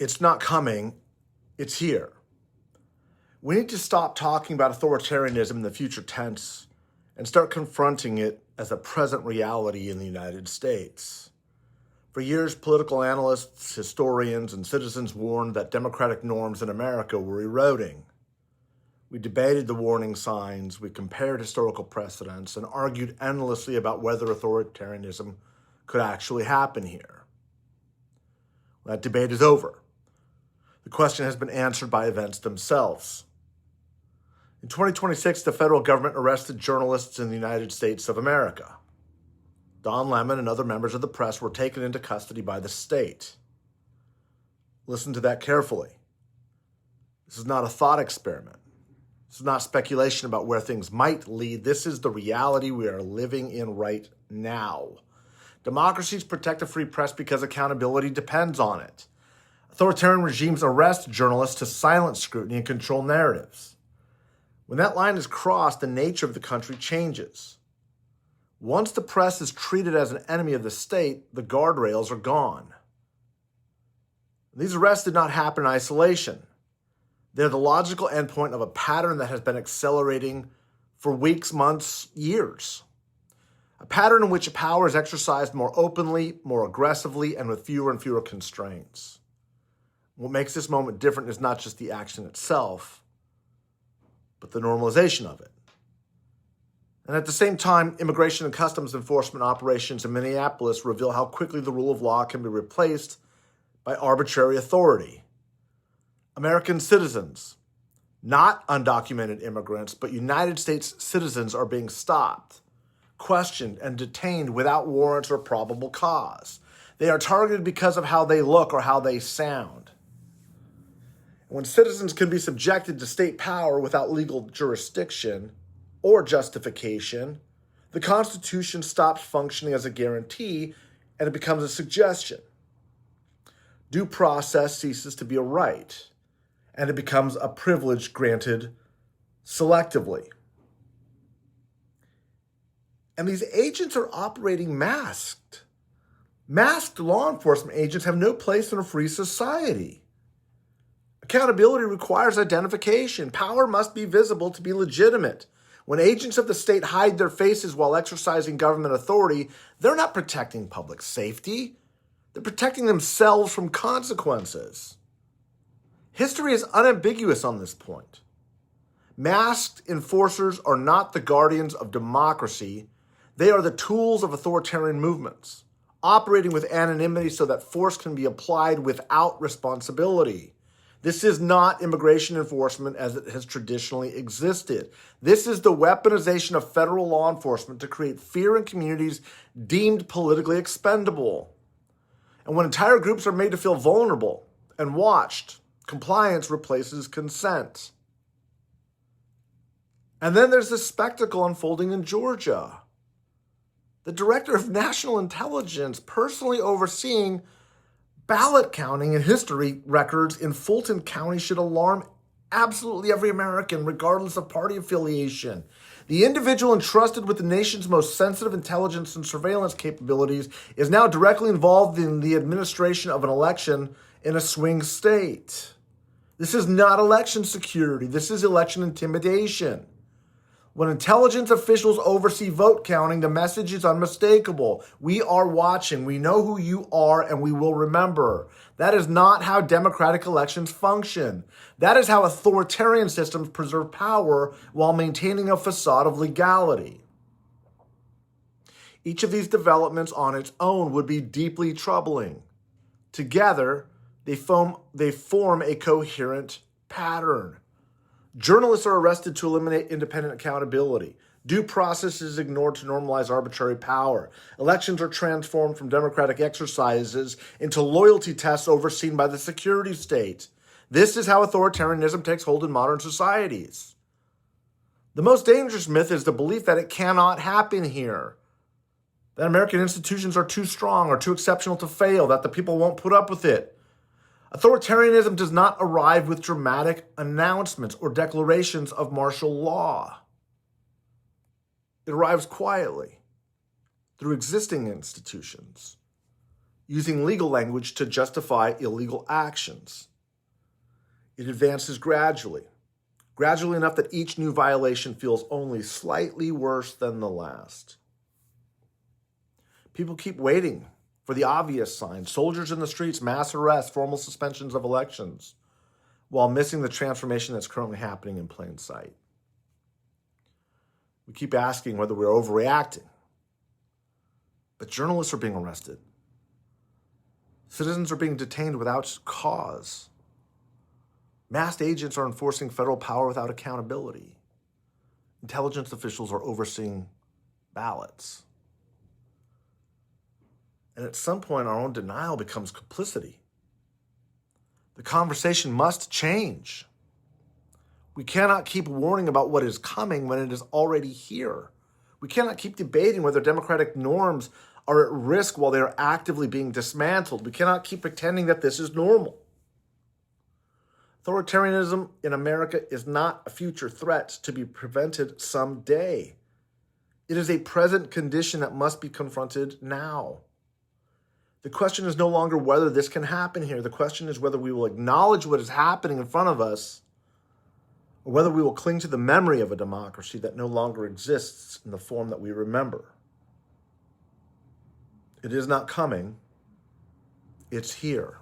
It's not coming, it's here. We need to stop talking about authoritarianism in the future tense and start confronting it as a present reality in the United States. For years, political analysts, historians, and citizens warned that democratic norms in America were eroding. We debated the warning signs, we compared historical precedents, and argued endlessly about whether authoritarianism could actually happen here. That debate is over. The question has been answered by events themselves. In 2026, the federal government arrested journalists in the United States of America. Don Lemon and other members of the press were taken into custody by the state. Listen to that carefully. This is not a thought experiment. This is not speculation about where things might lead. This is the reality we are living in right now. Democracies protect a free press because accountability depends on it. Authoritarian regimes arrest journalists to silence scrutiny and control narratives. When that line is crossed, the nature of the country changes. Once the press is treated as an enemy of the state, the guardrails are gone. These arrests did not happen in isolation. They're the logical endpoint of a pattern that has been accelerating for weeks, months, years. A pattern in which power is exercised more openly, more aggressively, and with fewer and fewer constraints. What makes this moment different is not just the action itself, but the normalization of it. And at the same time, immigration and customs enforcement operations in Minneapolis reveal how quickly the rule of law can be replaced by arbitrary authority. American citizens, not undocumented immigrants, but United States citizens are being stopped, questioned, and detained without warrants or probable cause. They are targeted because of how they look or how they sound. When citizens can be subjected to state power without legal jurisdiction or justification, the Constitution stops functioning as a guarantee and it becomes a suggestion. Due process ceases to be a right, and it becomes a privilege granted selectively. And these agents are operating masked. Masked law enforcement agents have no place in a free society. Accountability requires identification. Power must be visible to be legitimate. When agents of the state hide their faces while exercising government authority, they're not protecting public safety. They're protecting themselves from consequences. History is unambiguous on this point. Masked enforcers are not the guardians of democracy. They are the tools of authoritarian movements, operating with anonymity so that force can be applied without responsibility. This is not immigration enforcement as it has traditionally existed. This is the weaponization of federal law enforcement to create fear in communities deemed politically expendable. And when entire groups are made to feel vulnerable and watched, compliance replaces consent. And then there's this spectacle unfolding in Georgia. The director of national intelligence personally overseeing ballot counting and history records in Fulton County should alarm absolutely every American, regardless of party affiliation. The individual entrusted with the nation's most sensitive intelligence and surveillance capabilities is now directly involved in the administration of an election in a swing state. This is not election security. This is election intimidation. When intelligence officials oversee vote counting, the message is unmistakable. We are watching. We know who you are, and we will remember. That is not how democratic elections function. That is how authoritarian systems preserve power while maintaining a facade of legality. Each of these developments on its own would be deeply troubling. Together, they form a coherent pattern. Journalists are arrested to eliminate independent accountability. Due process is ignored to normalize arbitrary power. Elections are transformed from democratic exercises into loyalty tests overseen by the security state. This is how authoritarianism takes hold in modern societies. The most dangerous myth is the belief that it cannot happen here, that American institutions are too strong or too exceptional to fail, that the people won't put up with it. Authoritarianism does not arrive with dramatic announcements or declarations of martial law. It arrives quietly through existing institutions. using legal language to justify illegal actions. It advances gradually enough that each new violation feels only slightly worse than the last. People keep waiting for the obvious signs: soldiers in the streets, mass arrests, formal suspensions of elections, while missing the transformation that's currently happening in plain sight. We keep asking whether we're overreacting, but journalists are being arrested. Citizens are being detained without cause. Masked agents are enforcing federal power without accountability. Intelligence officials are overseeing ballots. And at some point, our own denial becomes complicity. The conversation must change. We cannot keep warning about what is coming when it is already here. We cannot keep debating whether democratic norms are at risk while they are actively being dismantled. We cannot keep pretending that this is normal. Authoritarianism in America is not a future threat to be prevented someday. It is a present condition that must be confronted now. The question is no longer whether this can happen here. The question is whether we will acknowledge what is happening in front of us, or whether we will cling to the memory of a democracy that no longer exists in the form that we remember. It is not coming, it's here.